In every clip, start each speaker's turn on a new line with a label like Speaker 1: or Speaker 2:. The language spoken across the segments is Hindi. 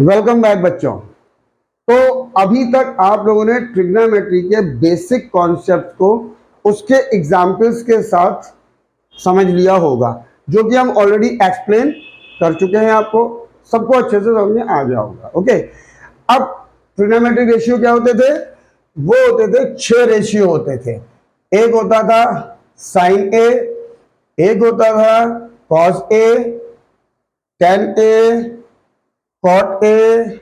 Speaker 1: वेलकम बैक बच्चों। तो अभी तक आप लोगों ने ट्रिग्नोमेट्री के बेसिक कॉन्सेप्ट को उसके एग्जाम्पल्स के साथ समझ लिया होगा, जो कि हम ऑलरेडी एक्सप्लेन कर चुके हैं। आपको सबको अच्छे से समझ में आ गया होगा। ओके, अब ट्रिग्नोमेट्रिक रेशियो क्या होते थे? वो होते थे 6 रेशियो होते थे। एक होता था साइन ए, एक होता था cos A, ten A, cot A,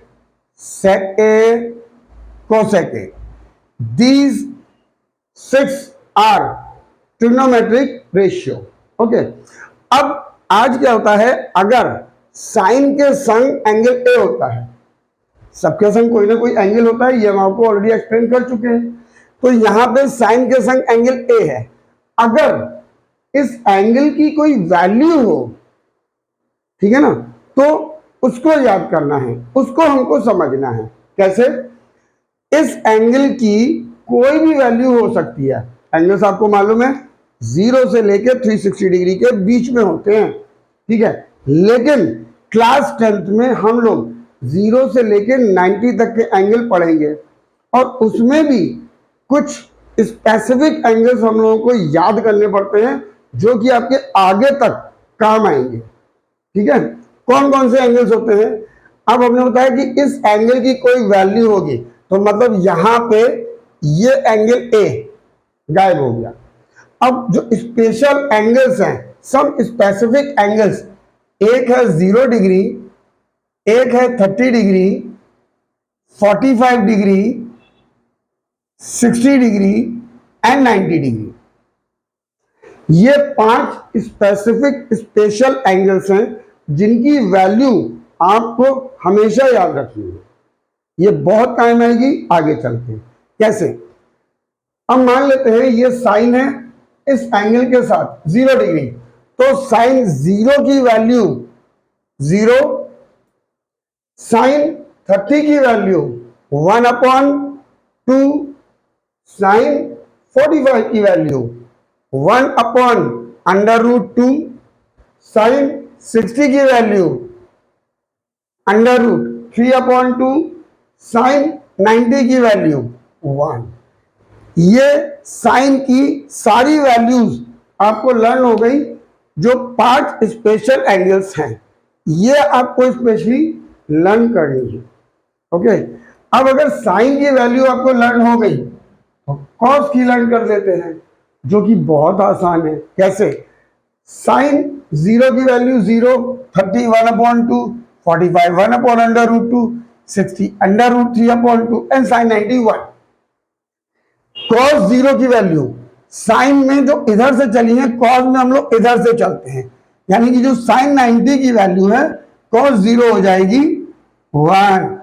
Speaker 1: sec A, cosec A. These 6 are trigonometric ratio. Okay. अब आज क्या होता है, अगर साइन के संग एंगल ए होता है, सबके संग कोई ना कोई एंगल होता है, ये हम आपको ऑलरेडी एक्सप्लेन कर चुके हैं। तो यहां पे साइन के संग एंगल ए है। अगर इस एंगल की कोई वैल्यू हो, ठीक है ना, तो उसको याद करना है, उसको हमको समझना है। कैसे? इस एंगल की कोई भी वैल्यू हो सकती है। एंगल्स आपको मालूम है 0 से लेकर 360 डिग्री के बीच में होते हैं, ठीक है। लेकिन क्लास 10th में हम लोग 0 से लेकर 90 तक के एंगल पढ़ेंगे, और उसमें भी कुछ स्पेसिफिक एंगल्स हम लोगों को याद करने पड़ते हैं, जो कि आपके आगे तक काम आएंगे, ठीक है। कौन कौन से एंगल्स होते हैं? अब हमने बताया कि इस एंगल की कोई वैल्यू होगी, तो मतलब यहां पे ये एंगल ए गायब हो गया। अब जो स्पेशल एंगल्स हैं, सब स्पेसिफिक एंगल्स, एक है 0 डिग्री, एक है 30 degree, 45 degree, 60 degree and 90 degree. ये 5 स्पेसिफिक स्पेशल एंगल्स हैं जिनकी वैल्यू आपको हमेशा याद रखनी है। ये बहुत काम आएगी आगे चल के। कैसे? अब मान लेते हैं ये साइन है इस एंगल के साथ 0 डिग्री, तो साइन 0 की वैल्यू 0, साइन 30 की वैल्यू 1/2, साइन 45 की वैल्यू 1/√2, साइन 60 की वैल्यू √3/2, साइन 90 की वैल्यू 1। ये साइन की सारी वैल्यूज आपको लर्न हो गई, जो 5 स्पेशल एंगल्स हैं, ये आपको स्पेशली लर्न करनी है। ओके, अब अगर साइन की वैल्यू आपको लर्न हो गई, तो कॉस की लर्न कर लेते हैं, जो कि बहुत आसान है। कैसे? साइन 0 की वैल्यू 0, 30 1/2, 45 1/√2, 60 √3/2 एंड साइन 90 1। कॉस 0 की वैल्यू साइन में जो इधर से चली है, कॉस में हम लोग इधर से चलते हैं, यानी कि जो साइन 90 की वैल्यू है, कॉस 0 हो जाएगी 1।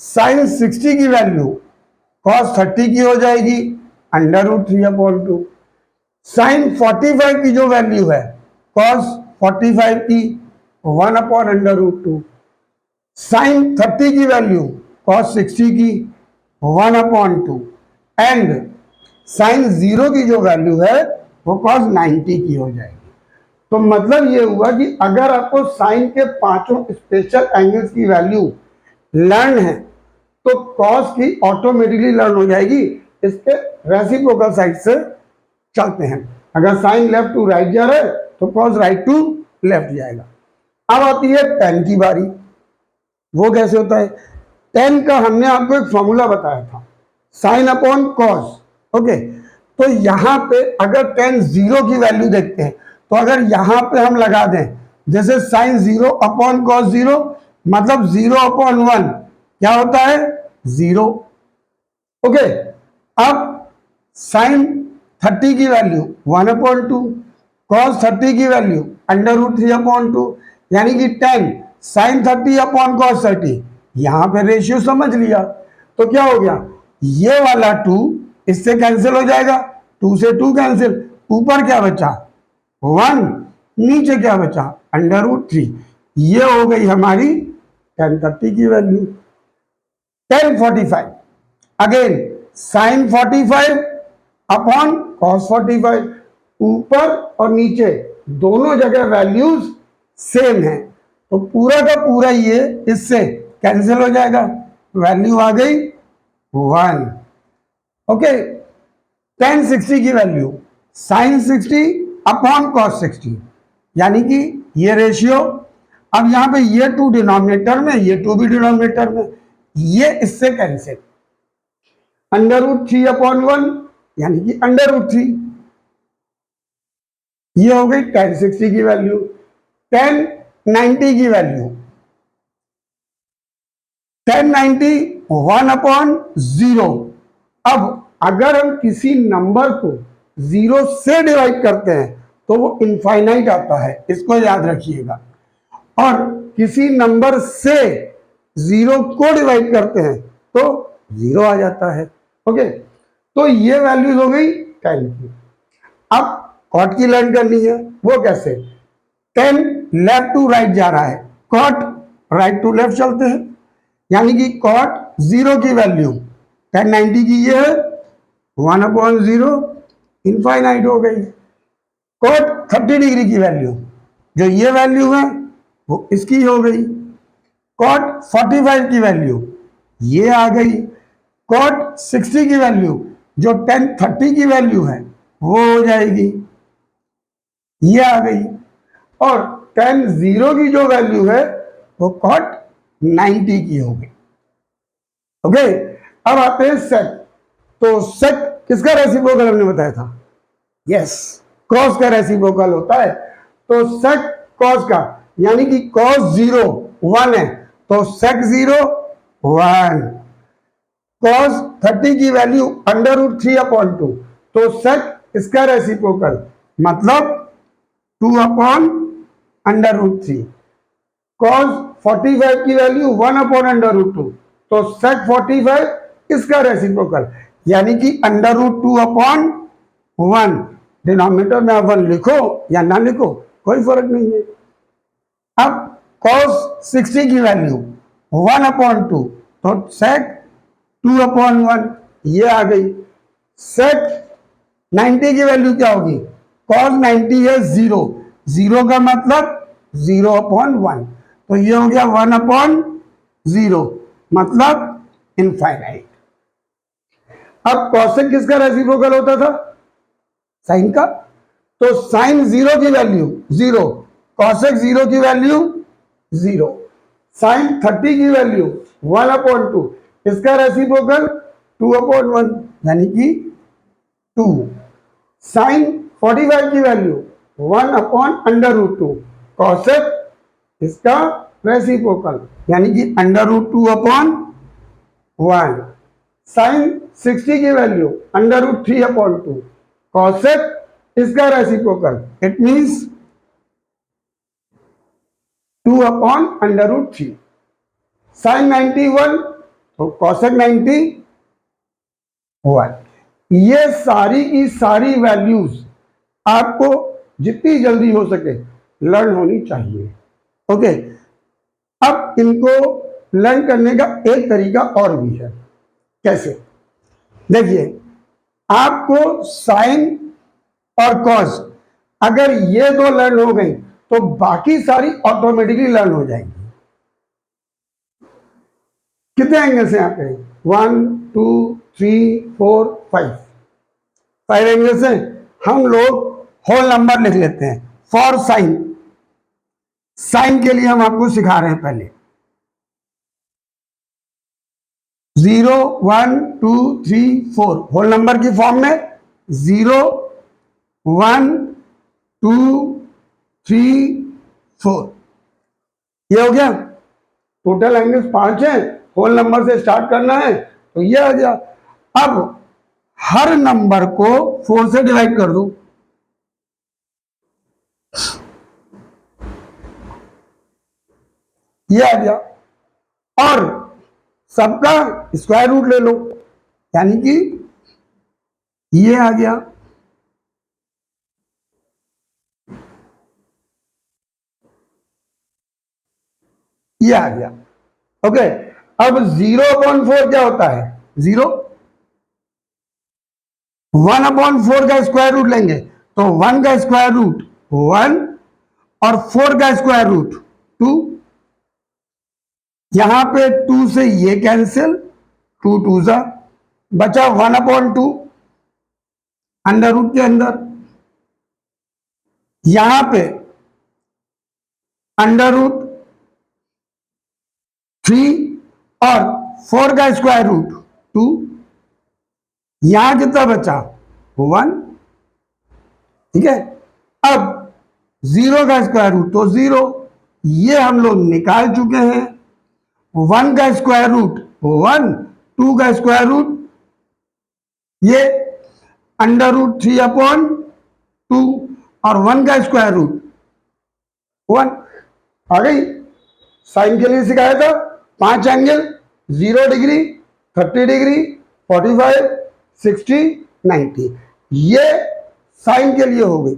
Speaker 1: साइन 60 की वैल्यू कॉस 30 की हो जाएगी √3/2। साइन 45 की जो वैल्यू है, कॉस 45 की 1/√2। साइन 30 की वैल्यू कॉस 60 की 1/2, एंड साइन 0 की जो वैल्यू है वो कॉस 90 की हो जाएगी। तो मतलब ये हुआ कि अगर आपको साइन के 5 स्पेशल एंगल्स की वैल्यू लर्न है, तो कॉस की ऑटोमेटिकली लर्न हो जाएगी। इसके रेसिप्रोकल साइड से चलते हैं। अगर साइन लेफ्ट टू राइट जा रहा है, तो कॉस राइट टू लेफ्ट जाएगा। अब आती है टेन की बारी। वो कैसे होता है? टेन का हमने आपको एक फॉर्मूला बताया था, साइन अपॉन कॉस। ओके, तो यहां पे अगर टेन 0 की वैल्यू देखते हैं, तो अगर यहां पे हम लगा दें, जैसे साइन 0 अपॉन कॉस 0, मतलब 0/1 क्या होता है? 0। ओके, अब साइन 30 की वैल्यू 1/2, कॉस 30 की वैल्यू √3/2, यानी कि 10 साइन 30 अपॉन कॉस 30। यहां पे रेशियो समझ लिया, तो क्या हो गया? ये वाला 2 इससे कैंसिल हो जाएगा, 2 से 2 कैंसिल, ऊपर क्या बचा? 1, नीचे क्या बचा? √3। ये हो गई हमारी tan 30 की value. tan 45 again sine 45 upon cos 45, ऊपर और नीचे दोनों जगह वैल्यूज सेम है, तो पूरा का पूरा ये इससे कैंसिल हो जाएगा, वैल्यू आ गई 1। ओके, tan 60 की वैल्यू sin 60 अपॉन cos 60, यानी कि ये रेशियो, अब यहां पे ये 2 डिनोमिनेटर में, ये 2 भी डिनोमिनेटर में, ये इससे कैंसिल, √3/1 यानी कि √3, ये हो गई tan 60 की वैल्यू। tan 90 की वैल्यू, tan 90 1/0। अब अगर हम किसी नंबर को 0 से डिवाइड करते हैं तो वो इनफाइनाइट आता है, इसको याद रखिएगा, और किसी नंबर से 0 को डिवाइड करते हैं तो 0 आ जाता है। ओके, तो ये वैल्यूज हो गई tan की। अब कॉट की लर्न करनी है, वो कैसे? tan लेफ्ट टू राइट जा रहा है, कॉट राइट टू लेफ्ट चलते हैं, यानी कि कॉट 0 की वैल्यू tan 90 की ये है 1/0, इनफाइनाइट हो गई। कॉट 30 डिग्री की वैल्यू, जो ये वैल्यू है वो इसकी हो गई। कॉट 45 की वैल्यू ये आ गई। कॉट 60 की वैल्यू, जो tan 30 की वैल्यू है वो हो जाएगी, ये आ गई। और tan 0 की जो वैल्यू है वो कॉट 90 की हो गई। ओके, अब आते हैं सेक। तो सेक किसका रेसिप्रोकल हमने बताया था? यस, कॉस का रेसिप्रोकल होता है। तो सेक कॉस का, यानी कि कॉस 0 1 है तो सेक 0 1। कॉस 30 की वैल्यू √3/2, तो सेक इसका रेसिप्रोकल मतलब 2/√3। कॉस 45 की वैल्यू 1/√2, तो सेक 45 इसका रेसिप्रोकल, यानी कि √2/1। डिनोमिनेटर में आप 1 लिखो या ना लिखो कोई फर्क नहीं है। अब कॉस 60 की वैल्यू 1/2, तो सेक 2/1 ये आ गई। सेक 90 की वैल्यू क्या होगी? कॉस 90 है 0, 0 का मतलब 0/1, तो ये हो गया 1/0, मतलब इनफाइनाइट। अब कॉसेक किसका रेसिप्रोकल होता था? साइन का। तो साइन 0 की वैल्यू 0, कॉसेक 0 की वैल्यू 0। साइन 30 की वैल्यू 1/2, इसका रेसिप्रोकल 2/1, यानी कि 2। साइन 45 की वैल्यू 1/√2, कॉसेक इसका रेसिप्रोकल, यानी कि √2/1। साइन 60 की वैल्यू √3/2, कॉसेक इसका रेसिप्रोकल, इट मींस 2/√3। साइन 91, तो कॉसेक 90 1। ये सारी की सारी वैल्यूज आपको जितनी जल्दी हो सके लर्न होनी चाहिए। ओके, अब इनको लर्न करने का एक तरीका और भी है। कैसे? देखिए, आपको साइन और कॉस अगर ये दो लर्न हो गई तो बाकी सारी ऑटोमेटिकली लर्न हो जाएंगी। कितने एंगल से यहाँ पे? 1 2 3 4 5 एंगल से हम लोग होल नंबर लिख लेते हैं। फॉर साइन, साइन के लिए हम आपको सिखा रहे हैं पहले 0 1 2 3 4 होल नंबर की फॉर्म में 0 1 2 3 4, ये हो गया। टोटल एंगल्स 5 है, होल नंबर से स्टार्ट करना है तो ये आ गया। अब हर नंबर को 4 से डिवाइड कर दो, ये आ गया, और सबका स्क्वायर रूट ले लो, यानी कि ये आ गया। ये आ गया। ओके, अब 0/4 क्या होता है? 0। 1/4 का स्क्वायर रूट लेंगे तो 1 का स्क्वायर रूट 1 और 4 का स्क्वायर रूट 2, यहां पे 2 से ये कैंसिल, 2 2 जा बचा 1/2 अंडर रूट के अंदर। यहां पे अंडर रूट 3 और 4 का स्क्वायर रूट 2। यहां कितना बचा 1, ठीक है। अब 0 का स्क्वायर रूट तो 0, ये हम लोग निकाल चुके हैं। 1 का स्क्वायर रूट 1, 2 का स्क्वायर रूट ये अंडर रूट 3/2 और 1 का स्क्वायर रूट 1 आ गई। साइन के लिए सिखाया था 5 एंगल, 0 डिग्री, 30 डिग्री, 45, 60, 90, ये साइन के लिए हो गई।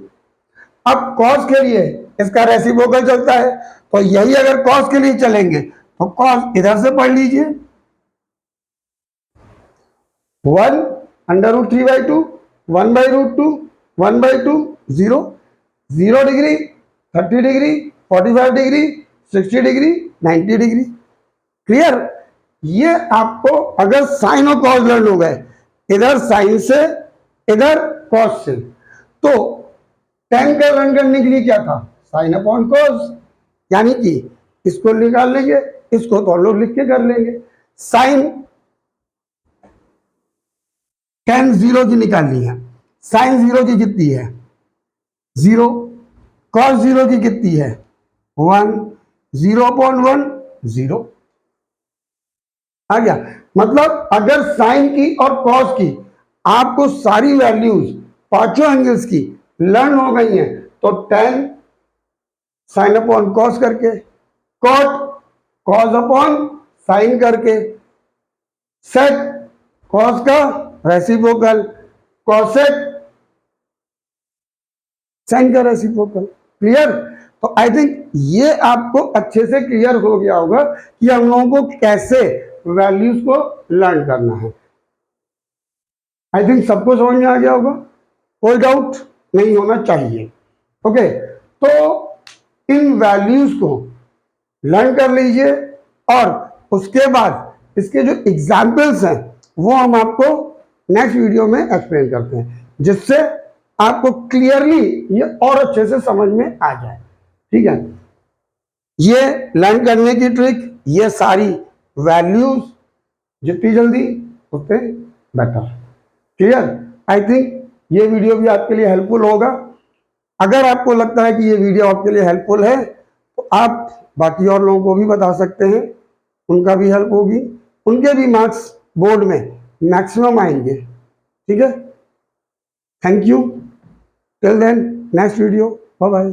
Speaker 1: अब कॉस के लिए इसका रेसिप्रोकल चलता है, तो यही अगर कॉस के लिए चलेंगे तो कॉस इधर से पढ़ लीजिए 1 under root 3/2, 1/√2, 1/2, 0, 0 degree, 30 degree, 45 degree, 60 degree, 90 degree. Clear. ये आपको अगर साइन और कॉस लर्न हो गए, इधर साइन से इधर कॉस से, तो tan का लर्न करने के लिए क्या था साइन अपॉन कॉस, यानी कि इसको निकाल लेंगे, इसको तो हम लोग लिख के कर लेंगे। साइन tan 0 की निकालनी है, साइन 0 की कितनी है 0, कॉस 0 की कितनी है 1, 0/1 0 आ गया। मतलब अगर साइन की और कॉस की आपको सारी वैल्यूज पांचों एंगल्स की लर्न हो गई हैं, तो tan साइन अपॉन कॉस करके, कॉट कॉस अपॉन साइन करके, सेक कॉस का रेसिप्रोकल, कॉसेक साइन का रेसिप्रोकल। क्लियर। तो आई थिंक ये आपको अच्छे से क्लियर हो गया होगा कि हम लोगों को कैसे वैल्यूज को लर्न करना है। आई थिंक सबको समझ में आ गया होगा, कोई डाउट नहीं होना चाहिए। ओके, तो इन वैल्यूज को लर्न कर लीजिए और उसके बाद इसके जो एग्जाम्पल्स हैं वो हम आपको नेक्स्ट वीडियो में एक्सप्लेन करते हैं, जिससे आपको क्लियरली ये और अच्छे से समझ में आ जाए। ठीक है, ये लर्न करने की ट्रिक, ये सारी वैल्यूज जितनी जल्दी उतने बेटर। क्लियर। आई थिंक ये वीडियो भी आपके लिए हेल्पफुल होगा। अगर आपको लगता है कि ये वीडियो आपके लिए हेल्पफुल है तो आप बाकी और लोगों को भी बता सकते हैं, उनका भी हेल्प होगी, उनके भी मार्क्स बोर्ड में मैक्सिमम आएंगे। ठीक है, thank you, till then next video, bye bye.